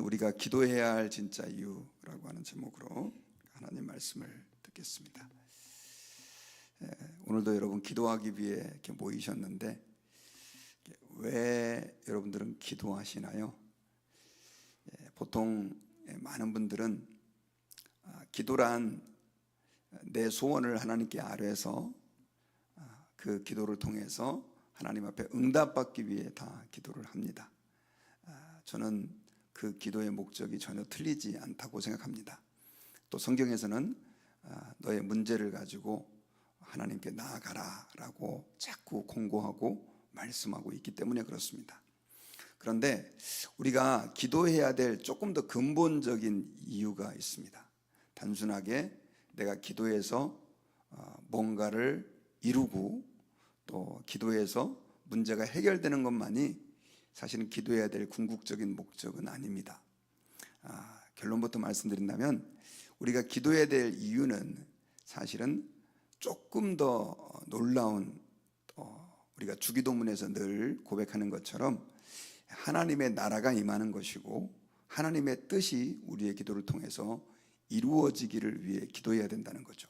우리가 기도해야 할 진짜 이유라고 하는 제목으로 하나님 말씀을 듣겠습니다. 오늘도 여러분 기도하기 위해 이렇게 모이셨는데 왜 여러분들은 기도하시나요? 보통 많은 분들은 기도란 내 소원을 하나님께 아뢰서 그 기도를 통해서 하나님 앞에 응답받기 위해 다 기도를 합니다. 저는 그 기도의 목적이 전혀 틀리지 않다고 생각합니다. 또 성경에서는 너의 문제를 가지고 하나님께 나아가라 라고 자꾸 공고하고 말씀하고 있기 때문에 그렇습니다. 그런데 우리가 기도해야 될 조금 더 근본적인 이유가 있습니다. 단순하게 내가 기도해서 뭔가를 이루고 또 기도해서 문제가 해결되는 것만이 사실은 기도해야 될 궁극적인 목적은 아닙니다. 결론부터 말씀드린다면 우리가 기도해야 될 이유는 사실은 조금 더 놀라운, 우리가 주기도문에서 늘 고백하는 것처럼 하나님의 나라가 임하는 것이고 하나님의 뜻이 우리의 기도를 통해서 이루어지기를 위해 기도해야 된다는 거죠.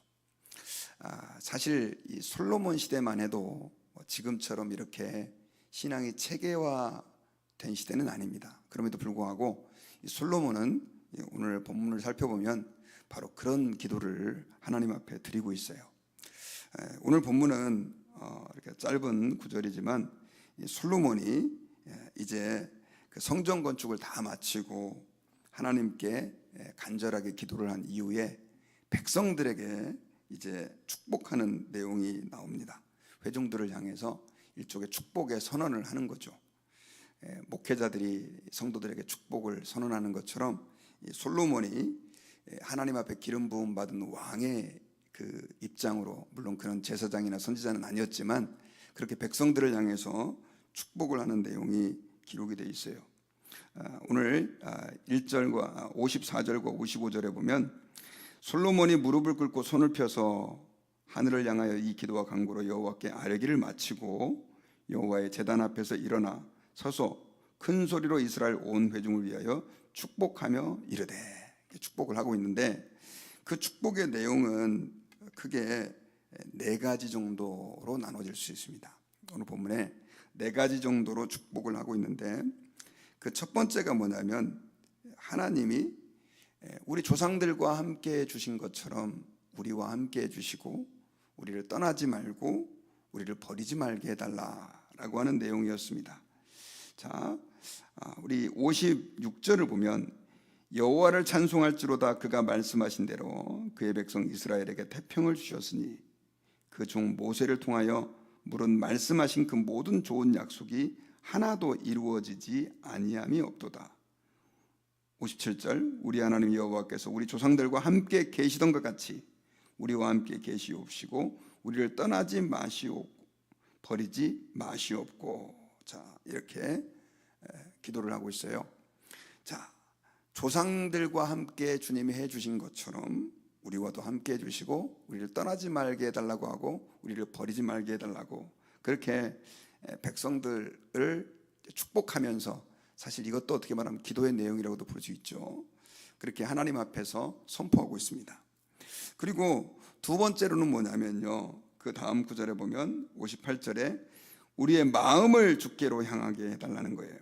사실 이 솔로몬 시대만 해도 지금처럼 이렇게 신앙이 체계화된 시대는 아닙니다. 그럼에도 불구하고 이 솔로몬은 오늘 본문을 살펴보면 바로 그런 기도를 하나님 앞에 드리고 있어요. 오늘 본문은 이렇게 짧은 구절이지만 이 솔로몬이 이제 그 성전 건축을 다 마치고 하나님께 간절하게 기도를 한 이후에 백성들에게 이제 축복하는 내용이 나옵니다. 회중들을 향해서 일종의 축복의 선언을 하는 거죠. 목회자들이 성도들에게 축복을 선언하는 것처럼 솔로몬이 하나님 앞에 기름 부음 받은 왕의 그 입장으로, 물론 그런 제사장이나 선지자는 아니었지만 그렇게 백성들을 향해서 축복을 하는 내용이 기록이 되어 있어요. 오늘 1절과 54절과 55절에 보면 솔로몬이 무릎을 꿇고 손을 펴서 하늘을 향하여 이 기도와 간구로 여호와께 아뢰기를 마치고 여호와의 제단 앞에서 일어나 서서 큰 소리로 이스라엘 온 회중을 위하여 축복하며 이르되, 축복을 하고 있는데 그 축복의 내용은 크게 네 가지 정도로 나눠질 수 있습니다. 오늘 본문에 네 가지 정도로 축복을 하고 있는데 그 첫 번째가 뭐냐면 하나님이 우리 조상들과 함께 해주신 것처럼 우리와 함께 해주시고 우리를 떠나지 말고 우리를 버리지 말게 해달라라고 하는 내용이었습니다. 자, 우리 56절을 보면 여호와를 찬송할지로다 그가 말씀하신 대로 그의 백성 이스라엘에게 태평을 주셨으니 그 종 모세를 통하여 물은 말씀하신 그 모든 좋은 약속이 하나도 이루어지지 아니함이 없도다. 57절 우리 하나님 여호와께서 우리 조상들과 함께 계시던 것 같이 우리와 함께 계시옵시고 우리를 떠나지 마시옵고 버리지 마시옵고. 자, 이렇게 기도를 하고 있어요. 자, 조상들과 함께 주님이 해주신 것처럼 우리와도 함께 해주시고 우리를 떠나지 말게 해달라고 하고 우리를 버리지 말게 해달라고, 그렇게 백성들을 축복하면서, 사실 이것도 어떻게 말하면 기도의 내용이라고도 볼 수 있죠. 그렇게 하나님 앞에서 선포하고 있습니다. 그리고 두 번째로는 뭐냐면요, 그 다음 구절에 보면 58절에 우리의 마음을 주께로 향하게 해달라는 거예요.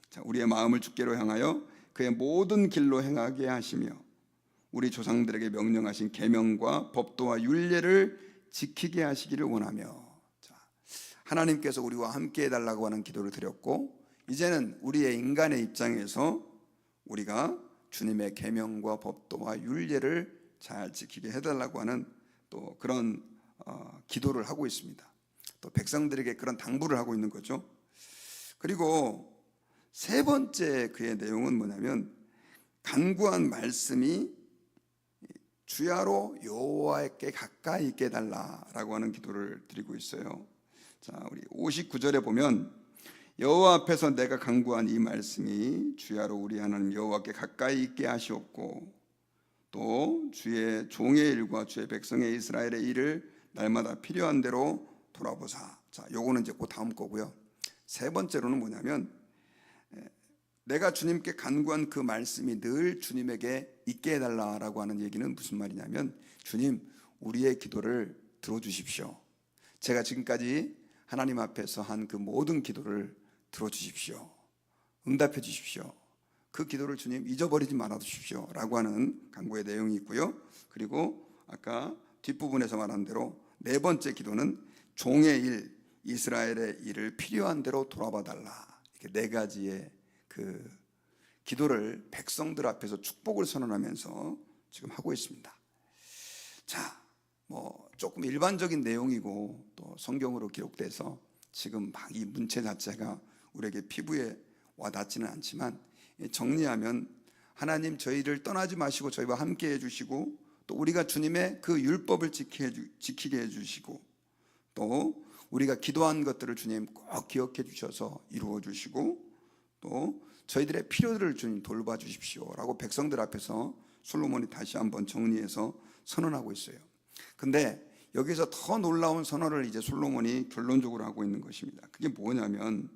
자, 우리의 마음을 주께로 향하여 그의 모든 길로 행하게 하시며 우리 조상들에게 명령하신 계명과 법도와 율례를 지키게 하시기를 원하며. 자, 하나님께서 우리와 함께 해달라고 하는 기도를 드렸고 이제는 우리의 인간의 입장에서 우리가 주님의 계명과 법도와 율례를 잘 지키게 해달라고 하는 또 그런 기도를 하고 있습니다. 또 백성들에게 그런 당부를 하고 있는 거죠. 그리고 세 번째 그의 내용은 뭐냐면 간구한 말씀이 주야로 여호와께 가까이 있게 해달라라고 하는 기도를 드리고 있어요. 자, 우리 59절에 보면 여호와 앞에서 내가 간구한 이 말씀이 주야로 우리 하나님 여호와께 가까이 있게 하시옵고 또 주의 종의 일과 주의 백성의 이스라엘의 일을 날마다 필요한 대로 돌아보사. 자, 요거는 이제 그 다음 거고요. 세 번째로는 뭐냐면 내가 주님께 간구한 그 말씀이 늘 주님에게 있게 해달라라고 하는 얘기는 무슨 말이냐면, 주님, 우리의 기도를 들어주십시오. 제가 지금까지 하나님 앞에서 한 그 모든 기도를 들어주십시오. 응답해 주십시오. 그 기도를 주님 잊어버리지 말아 주십시오 라고 하는 간구의 내용이 있고요. 그리고 아까 뒷부분에서 말한 대로 네 번째 기도는 종의 일, 이스라엘의 일을 필요한 대로 돌아봐 달라. 이렇게 네 가지의 그 기도를 백성들 앞에서 축복을 선언하면서 지금 하고 있습니다. 자, 뭐 조금 일반적인 내용이고 또 성경으로 기록돼서 지금 막 이 문체 자체가 우리에게 피부에 와닿지는 않지만, 정리하면 하나님 저희를 떠나지 마시고 저희와 함께 해주시고, 또 우리가 주님의 그 율법을 지키게 해주시고, 또 우리가 기도한 것들을 주님 꼭 기억해 주셔서 이루어 주시고, 또 저희들의 필요들을 주님 돌봐 주십시오 라고 백성들 앞에서 솔로몬이 다시 한번 정리해서 선언하고 있어요. 근데 여기서 더 놀라운 선언을 이제 솔로몬이 결론적으로 하고 있는 것입니다. 그게 뭐냐면,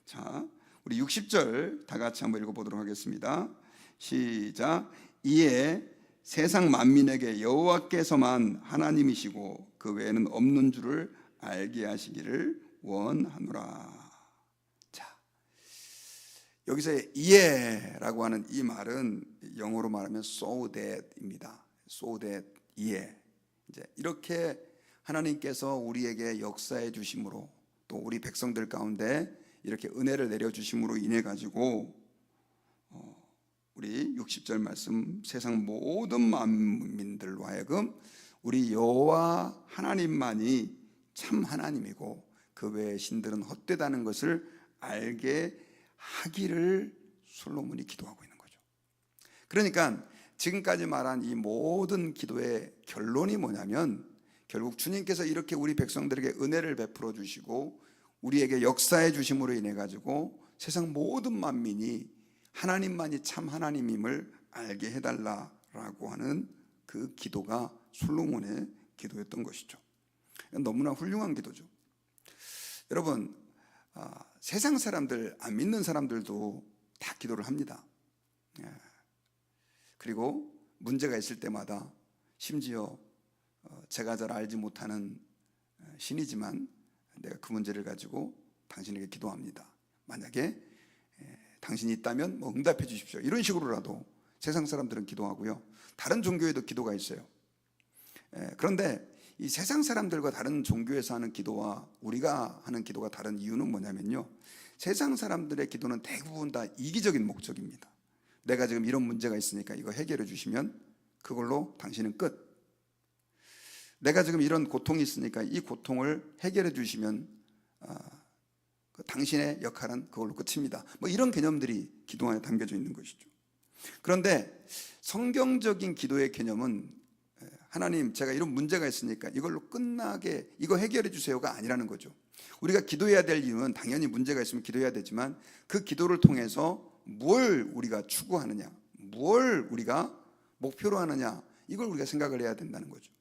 자, 우리 60절 다 같이 한번 읽어보도록 하겠습니다. 시작. 이에 세상 만민에게 여호와께서만 하나님이시고 그 외에는 없는 줄을 알게 하시기를 원하노라. 자, 여기서 이에라고 하는 이 말은 영어로 말하면 so that입니다. so that, 이에. 이제 이렇게 하나님께서 우리에게 역사해 주심으로, 또 우리 백성들 가운데 이렇게 은혜를 내려 주심으로 인해 가지고 우리 60절 말씀, 세상 모든 만민들로 하여금 우리 여호와 하나님만이 참 하나님이고 그 외의 신들은 헛되다는 것을 알게 하기를 솔로몬이 기도하고 있는 거죠. 그러니까 지금까지 말한 이 모든 기도의 결론이 뭐냐면, 결국 주님께서 이렇게 우리 백성들에게 은혜를 베풀어 주시고 우리에게 역사해 주심으로 인해 가지고 세상 모든 만민이 하나님만이 참 하나님임을 알게 해달라라고 하는 그 기도가 솔로몬의 기도였던 것이죠. 너무나 훌륭한 기도죠. 여러분, 세상 사람들, 안 믿는 사람들도 다 기도를 합니다. 그리고 문제가 있을 때마다, 심지어 제가 잘 알지 못하는 신이지만 내가 그 문제를 가지고 당신에게 기도합니다. 만약에 당신이 있다면 뭐 응답해 주십시오, 이런 식으로라도 세상 사람들은 기도하고요. 다른 종교에도 기도가 있어요. 그런데 이 세상 사람들과 다른 종교에서 하는 기도와 우리가 하는 기도가 다른 이유는 뭐냐면요, 세상 사람들의 기도는 대부분 다 이기적인 목적입니다. 내가 지금 이런 문제가 있으니까 이거 해결해 주시면 그걸로 당신은 끝. 내가 지금 이런 고통이 있으니까 이 고통을 해결해 주시면 당신의 역할은 그걸로 끝입니다. 뭐 이런 개념들이 기도 안에 담겨져 있는 것이죠. 그런데 성경적인 기도의 개념은, 하나님 제가 이런 문제가 있으니까 이걸로 끝나게 이거 해결해 주세요가 아니라는 거죠. 우리가 기도해야 될 이유는 당연히 문제가 있으면 기도해야 되지만, 그 기도를 통해서 뭘 우리가 추구하느냐, 뭘 우리가 목표로 하느냐, 이걸 우리가 생각을 해야 된다는 거죠.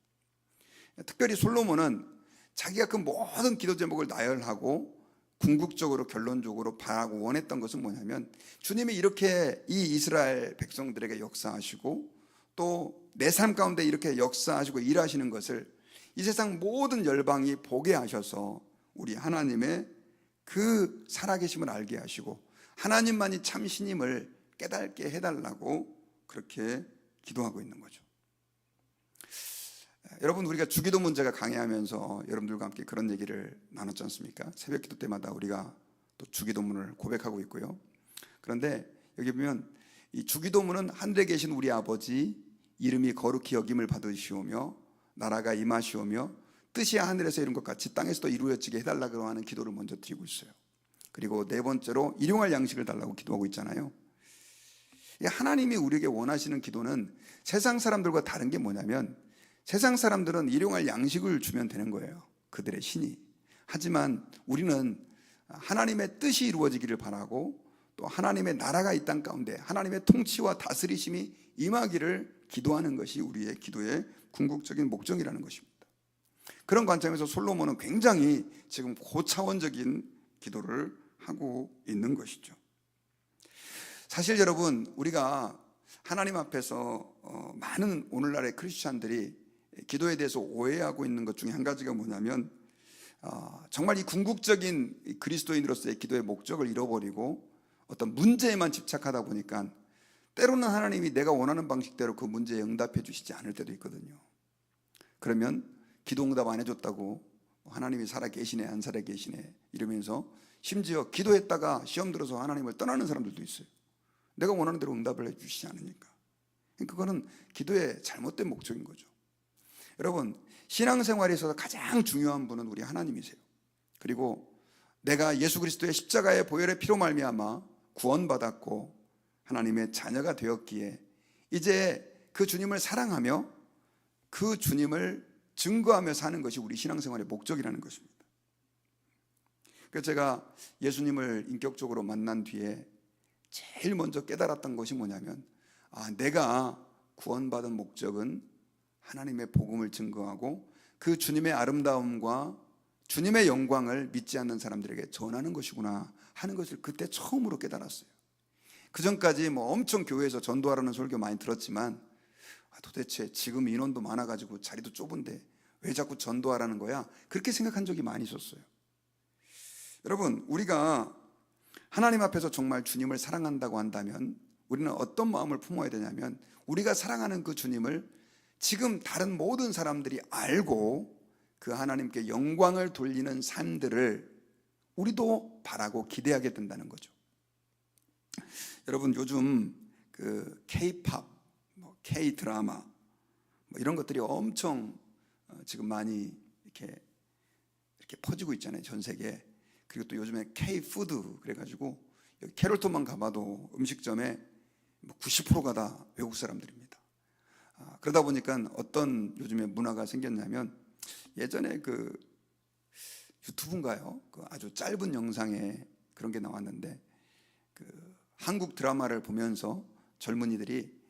특별히 솔로몬은 자기가 그 모든 기도 제목을 나열하고 궁극적으로 결론적으로 바라고 원했던 것은 뭐냐면, 주님이 이렇게 이 이스라엘 백성들에게 역사하시고 또 내 삶 가운데 이렇게 역사하시고 일하시는 것을 이 세상 모든 열방이 보게 하셔서 우리 하나님의 그 살아계심을 알게 하시고 하나님만이 참 신임을 깨닫게 해달라고 그렇게 기도하고 있는 거죠. 여러분, 우리가 주기도 문제가 강해하면서 여러분들과 함께 그런 얘기를 나눴지 않습니까? 새벽 기도 때마다 우리가 또 주기도문을 고백하고 있고요. 그런데 여기 보면 이 주기도문은 하늘에 계신 우리 아버지 이름이 거룩히 여김을 받으시오며 나라가 임하시오며 뜻이 하늘에서 이룬 것 같이 땅에서도 이루어지게 해달라고 하는 기도를 먼저 드리고 있어요. 그리고 네 번째로 일용할 양식을 달라고 기도하고 있잖아요. 하나님이 우리에게 원하시는 기도는 세상 사람들과 다른 게 뭐냐면, 세상 사람들은 일용할 양식을 주면 되는 거예요, 그들의 신이. 하지만 우리는 하나님의 뜻이 이루어지기를 바라고 또 하나님의 나라가 이 땅 가운데 하나님의 통치와 다스리심이 임하기를 기도하는 것이 우리의 기도의 궁극적인 목적이라는 것입니다. 그런 관점에서 솔로몬은 굉장히 지금 고차원적인 기도를 하고 있는 것이죠. 사실 여러분, 우리가 하나님 앞에서 많은 오늘날의 크리스찬들이 기도에 대해서 오해하고 있는 것 중에 한 가지가 뭐냐면, 정말 이 궁극적인 그리스도인으로서의 기도의 목적을 잃어버리고 어떤 문제에만 집착하다 보니까 때로는 하나님이 내가 원하는 방식대로 그 문제에 응답해 주시지 않을 때도 있거든요. 그러면 기도 응답 안 해줬다고 하나님이 살아 계시네 안 살아 계시네 이러면서 심지어 기도했다가 시험 들어서 하나님을 떠나는 사람들도 있어요. 내가 원하는 대로 응답을 해 주시지 않으니까. 그거는 기도의 잘못된 목적인 거죠. 여러분, 신앙생활에 있어서 가장 중요한 분은 우리 하나님이세요. 그리고 내가 예수 그리스도의 십자가의 보혈의 피로 말미암아 구원받았고 하나님의 자녀가 되었기에 이제 그 주님을 사랑하며 그 주님을 증거하며 사는 것이 우리 신앙생활의 목적이라는 것입니다. 그래서 제가 예수님을 인격적으로 만난 뒤에 제일 먼저 깨달았던 것이 뭐냐면, 내가 구원받은 목적은 하나님의 복음을 증거하고 그 주님의 아름다움과 주님의 영광을 믿지 않는 사람들에게 전하는 것이구나 하는 것을 그때 처음으로 깨달았어요. 그 전까지 엄청 교회에서 전도하라는 설교 많이 들었지만 도대체 지금 인원도 많아가지고 자리도 좁은데 왜 자꾸 전도하라는 거야? 그렇게 생각한 적이 많이 있었어요. 여러분, 우리가 하나님 앞에서 정말 주님을 사랑한다고 한다면 우리는 어떤 마음을 품어야 되냐면, 우리가 사랑하는 그 주님을 지금 다른 모든 사람들이 알고 그 하나님께 영광을 돌리는 삶들을 우리도 바라고 기대하게 된다는 거죠. 여러분, 요즘 그 K-팝, K-드라마 이런 것들이 엄청 지금 많이 이렇게 퍼지고 있잖아요, 전 세계에. 그리고 또 요즘에 K-푸드 그래가지고 여기 캐롤톤만 가봐도 음식점에 90%가 다 외국 사람들입니다. 그러다 보니까 어떤 요즘에 문화가 생겼냐면, 예전에 그 유튜브인가요? 그 아주 짧은 영상에 그런 게 나왔는데, 그 한국 드라마를 보면서 젊은이들이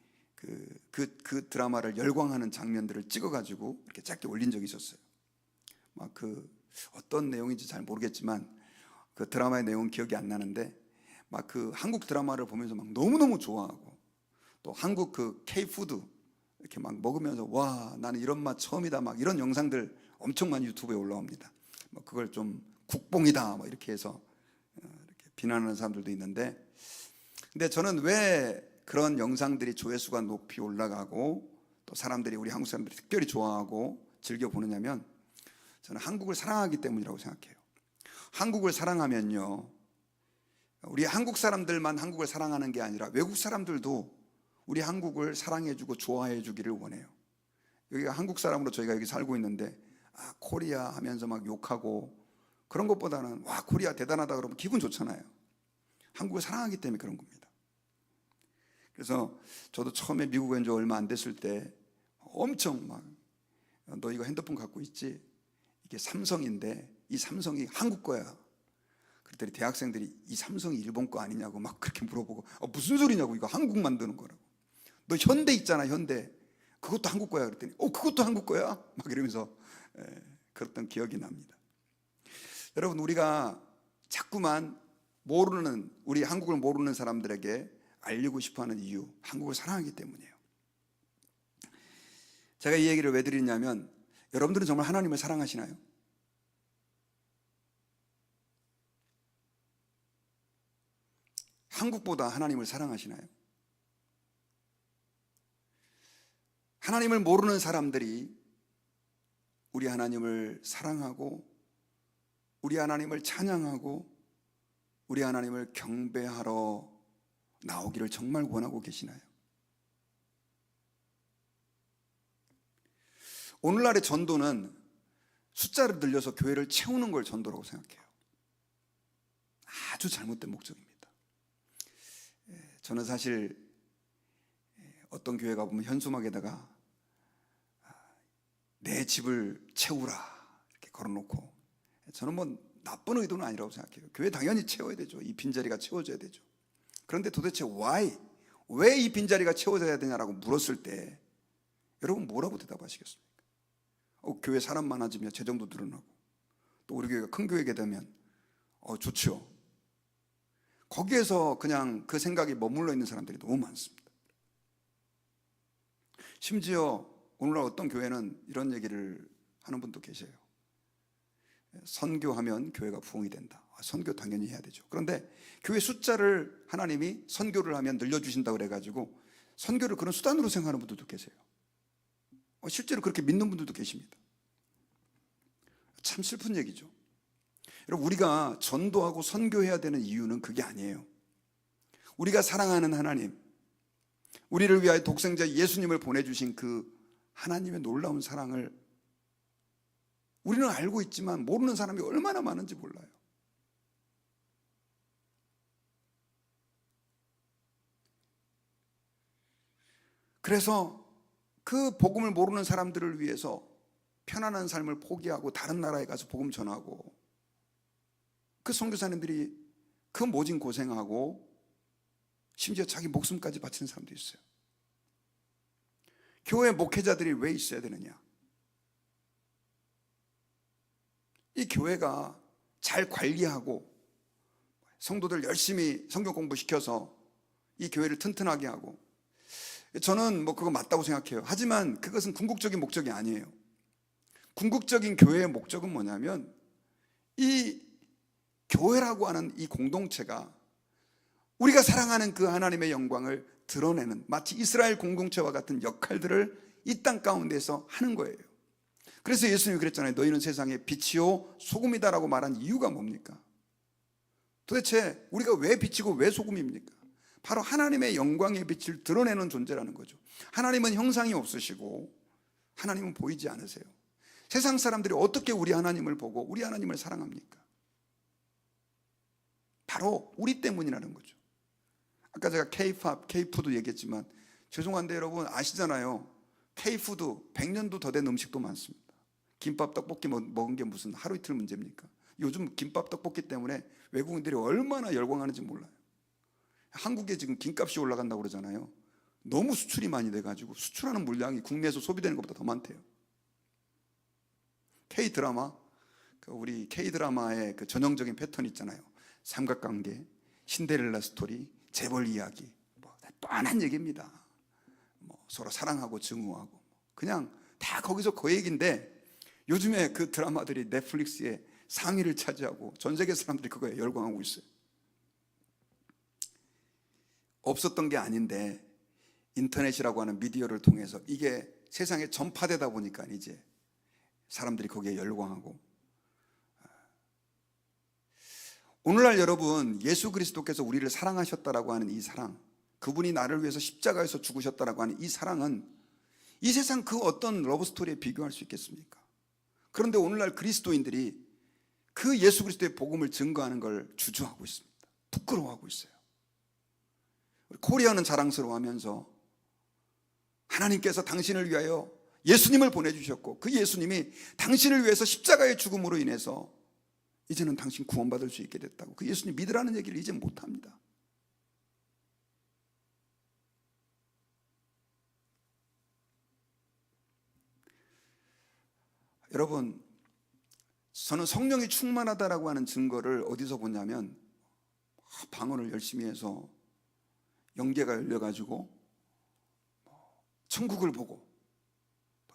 그 드라마를 열광하는 장면들을 찍어가지고 이렇게 짧게 올린 적이 있었어요. 막 그 어떤 내용인지 잘 모르겠지만 그 드라마의 내용은 기억이 안 나는데, 막 그 한국 드라마를 보면서 막 너무너무 좋아하고, 또 한국 그 K-푸드 이렇게 막 먹으면서 와, 나는 이런 맛 처음이다, 막 이런 영상들 엄청 많이 유튜브에 올라옵니다. 그걸 좀 국뽕이다 뭐 이렇게 해서 이렇게 비난하는 사람들도 있는데, 근데 저는 왜 그런 영상들이 조회수가 높이 올라가고 또 사람들이, 우리 한국 사람들이 특별히 좋아하고 즐겨 보느냐면, 저는 한국을 사랑하기 때문이라고 생각해요. 한국을 사랑하면요, 우리 한국 사람들만 한국을 사랑하는 게 아니라 외국 사람들도 우리 한국을 사랑해주고 좋아해주기를 원해요. 여기가 한국 사람으로 저희가 여기 살고 있는데 코리아 하면서 막 욕하고 그런 것보다는 와, 코리아 대단하다 그러면 기분 좋잖아요. 한국을 사랑하기 때문에 그런 겁니다. 그래서 저도 처음에 미국에 온 지 얼마 안 됐을 때 엄청 막, 너 이거 핸드폰 갖고 있지? 이게 삼성인데 이 삼성이 한국 거야. 그랬더니 대학생들이 이 삼성이 일본 거 아니냐고 막 그렇게 물어보고, 무슨 소리냐고, 이거 한국 만드는 거라고. 너 현대 있잖아, 현대. 그것도 한국 거야. 그랬더니 그것도 한국 거야? 막 이러면서 그랬던 기억이 납니다. 여러분, 우리가 자꾸만 모르는, 우리 한국을 모르는 사람들에게 알리고 싶어하는 이유, 한국을 사랑하기 때문이에요. 제가 이 얘기를 왜 드리냐면, 여러분들은 정말 하나님을 사랑하시나요? 한국보다 하나님을 사랑하시나요? 하나님을 모르는 사람들이 우리 하나님을 사랑하고 우리 하나님을 찬양하고 우리 하나님을 경배하러 나오기를 정말 원하고 계시나요? 오늘날의 전도는 숫자를 늘려서 교회를 채우는 걸 전도라고 생각해요. 아주 잘못된 목적입니다. 저는 사실 어떤 교회 가보면 현수막에다가 내 집을 채우라 이렇게 걸어놓고, 저는 나쁜 의도는 아니라고 생각해요. 교회 당연히 채워야 되죠. 이 빈자리가 채워져야 되죠. 그런데 도대체 왜 이 빈자리가 채워져야 되냐라고 물었을 때 여러분 뭐라고 대답하시겠습니까? 교회 사람 많아지면 재정도 늘어나고 또 우리 교회가 큰 교회가 되면 좋죠. 거기에서 그냥 그 생각이 머물러 있는 사람들이 너무 많습니다. 심지어 오늘날 어떤 교회는 이런 얘기를 하는 분도 계세요. 선교하면 교회가 부흥이 된다. 선교 당연히 해야 되죠. 그런데 교회 숫자를 하나님이 선교를 하면 늘려주신다고 그래가지고 선교를 그런 수단으로 생각하는 분들도 계세요. 실제로 그렇게 믿는 분들도 계십니다. 참 슬픈 얘기죠. 여러분, 우리가 전도하고 선교해야 되는 이유는 그게 아니에요. 우리가 사랑하는 하나님, 우리를 위하여 독생자 예수님을 보내주신 그 하나님의 놀라운 사랑을 우리는 알고 있지만 모르는 사람이 얼마나 많은지 몰라요. 그래서 그 복음을 모르는 사람들을 위해서 편안한 삶을 포기하고 다른 나라에 가서 복음 전하고, 그 선교사님들이 그 모진 고생하고 심지어 자기 목숨까지 바치는 사람도 있어요. 교회 목회자들이 왜 있어야 되느냐? 이 교회가 잘 관리하고 성도들 열심히 성경 공부시켜서 이 교회를 튼튼하게 하고, 저는 그거 맞다고 생각해요. 하지만 그것은 궁극적인 목적이 아니에요. 궁극적인 교회의 목적은 뭐냐면, 이 교회라고 하는 이 공동체가 우리가 사랑하는 그 하나님의 영광을 드러내는, 마치 이스라엘 공동체와 같은 역할들을 이 땅 가운데서 하는 거예요. 그래서 예수님이 그랬잖아요. 너희는 세상의 빛이요 소금이다라고 말한 이유가 뭡니까? 도대체 우리가 왜 빛이고 왜 소금입니까? 바로 하나님의 영광의 빛을 드러내는 존재라는 거죠. 하나님은 형상이 없으시고 하나님은 보이지 않으세요. 세상 사람들이 어떻게 우리 하나님을 보고 우리 하나님을 사랑합니까? 바로 우리 때문이라는 거죠. 아까 제가 K-팝, K-푸드 얘기했지만, 죄송한데 여러분 아시잖아요. K-푸드 100년도 더 된 음식도 많습니다. 김밥, 떡볶이 먹은 게 무슨 하루 이틀 문제입니까? 요즘 김밥, 떡볶이 때문에 외국인들이 얼마나 열광하는지 몰라요. 한국에 지금 김값이 올라간다고 그러잖아요. 너무 수출이 많이 돼가지고 수출하는 물량이 국내에서 소비되는 것보다 더 많대요. K-드라마, 우리 K-드라마의 그 전형적인 패턴 있잖아요. 삼각관계, 신데렐라 스토리, 재벌 이야기, 뻔한 얘기입니다. 서로 사랑하고 증오하고 그냥 다 거기서 그 얘기인데, 요즘에 그 드라마들이 넷플릭스에 상위를 차지하고 전 세계 사람들이 그거에 열광하고 있어요. 없었던 게 아닌데 인터넷이라고 하는 미디어를 통해서 이게 세상에 전파되다 보니까 이제 사람들이 거기에 열광하고, 오늘날 여러분, 예수 그리스도께서 우리를 사랑하셨다라고 하는 이 사랑, 그분이 나를 위해서 십자가에서 죽으셨다라고 하는 이 사랑은 이 세상 그 어떤 러브스토리에 비교할 수 있겠습니까? 그런데 오늘날 그리스도인들이 그 예수 그리스도의 복음을 증거하는 걸 주저하고 있습니다. 부끄러워하고 있어요. 코리아는 자랑스러워하면서 하나님께서 당신을 위하여 예수님을 보내주셨고, 그 예수님이 당신을 위해서 십자가의 죽음으로 인해서 이제는 당신 구원받을 수 있게 됐다고 그 예수님 믿으라는 얘기를 이제 못합니다. 여러분, 저는 성령이 충만하다라고 하는 증거를 어디서 보냐면, 방언을 열심히 해서 영계가 열려가지고 천국을 보고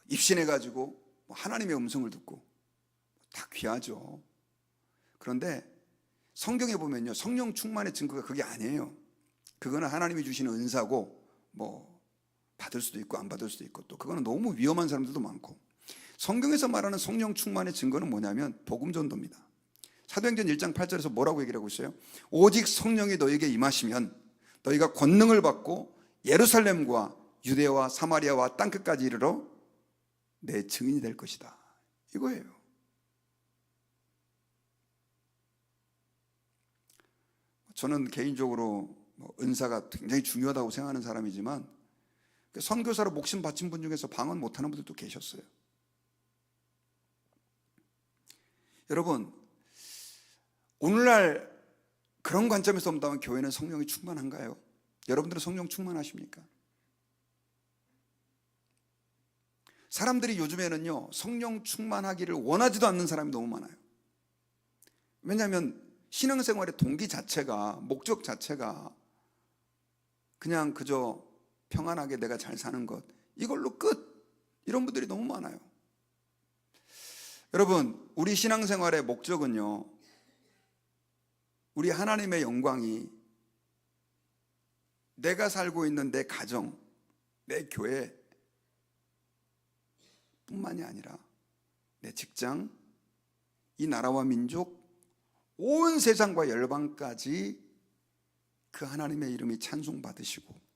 입신해가지고 하나님의 음성을 듣고 다 귀하죠. 그런데 성경에 보면요, 성령 충만의 증거가 그게 아니에요. 그거는 하나님이 주시는 은사고 받을 수도 있고 안 받을 수도 있고, 또 그거는 너무 위험한 사람들도 많고, 성경에서 말하는 성령 충만의 증거는 뭐냐면 복음 전도입니다. 사도행전 1장 8절에서 뭐라고 얘기를 하고 있어요? 오직 성령이 너에게 임하시면 너희가 권능을 받고 예루살렘과 유대와 사마리아와 땅끝까지 이르러 내 증인이 될 것이다, 이거예요. 저는 개인적으로 은사가 굉장히 중요하다고 생각하는 사람이지만, 선교사로 목숨 바친 분 중에서 방언 못하는 분들도 계셨어요. 여러분, 오늘날 그런 관점에서 본다면 교회는 성령이 충만한가요? 여러분들은 성령 충만하십니까? 사람들이 요즘에는요, 성령 충만하기를 원하지도 않는 사람이 너무 많아요. 왜냐하면 신앙생활의 동기 자체가, 목적 자체가 그냥 그저 평안하게 내가 잘 사는 것, 이걸로 끝. 이런 분들이 너무 많아요. 여러분, 우리 신앙생활의 목적은요, 우리 하나님의 영광이 내가 살고 있는 내 가정, 내 교회 뿐만이 아니라 내 직장, 이 나라와 민족, 온 세상과 열방까지 그 하나님의 이름이 찬송받으시고,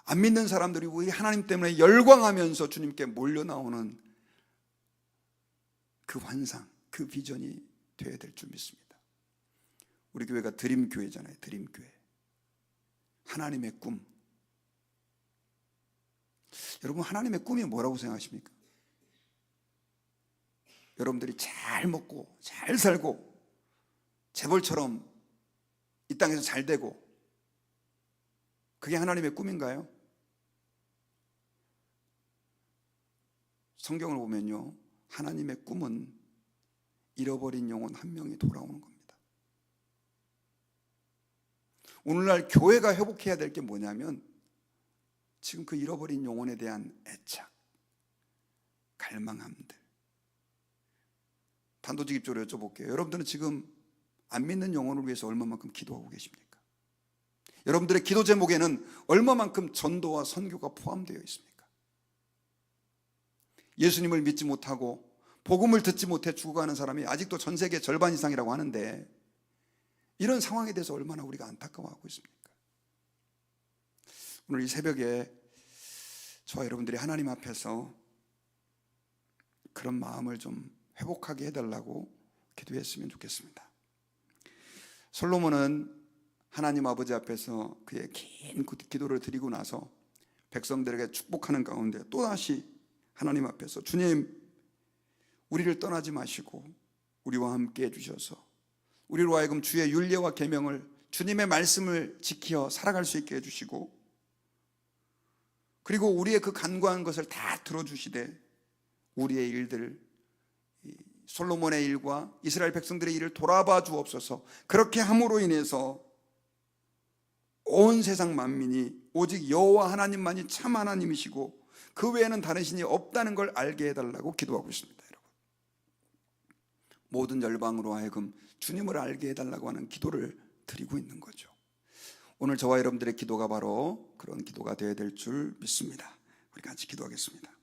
안 믿는 사람들이 우리 하나님 때문에 열광하면서 주님께 몰려 나오는 그 환상, 그 비전이 되어야 될 줄 믿습니다. 우리 교회가 드림교회잖아요. 드림교회. 하나님의 꿈. 여러분, 하나님의 꿈이 뭐라고 생각하십니까? 여러분들이 잘 먹고 잘 살고 재벌처럼 이 땅에서 잘 되고, 그게 하나님의 꿈인가요? 성경을 보면요, 하나님의 꿈은 잃어버린 영혼 한 명이 돌아오는 겁니다. 오늘날 교회가 회복해야 될 게 뭐냐면, 지금 그 잃어버린 영혼에 대한 애착, 갈망함들. 단도직입적으로 여쭤볼게요. 여러분들은 지금 안 믿는 영혼을 위해서 얼마만큼 기도하고 계십니까? 여러분들의 기도 제목에는 얼마만큼 전도와 선교가 포함되어 있습니까? 예수님을 믿지 못하고 복음을 듣지 못해 죽어가는 사람이 아직도 전 세계 절반 이상이라고 하는데, 이런 상황에 대해서 얼마나 우리가 안타까워하고 있습니까? 오늘 이 새벽에 저와 여러분들이 하나님 앞에서 그런 마음을 좀 회복하게 해달라고 기도했으면 좋겠습니다. 솔로몬은 하나님 아버지 앞에서 그의 긴 기도를 드리고 나서 백성들에게 축복하는 가운데 또다시 하나님 앞에서, 주님, 우리를 떠나지 마시고 우리와 함께 해주셔서 우리로 하여금 주의 율례와 계명을, 주님의 말씀을 지켜 살아갈 수 있게 해주시고, 그리고 우리의 그 간과한 것을 다 들어주시되 우리의 일들, 솔로몬의 일과 이스라엘 백성들의 일을 돌아봐 주옵소서. 그렇게 함으로 인해서 온 세상 만민이 오직 여호와 하나님만이 참 하나님이시고 그 외에는 다른 신이 없다는 걸 알게 해달라고 기도하고 있습니다. 여러분, 모든 열방으로 하여금 주님을 알게 해달라고 하는 기도를 드리고 있는 거죠. 오늘 저와 여러분들의 기도가 바로 그런 기도가 되어야 될 줄 믿습니다. 우리 같이 기도하겠습니다.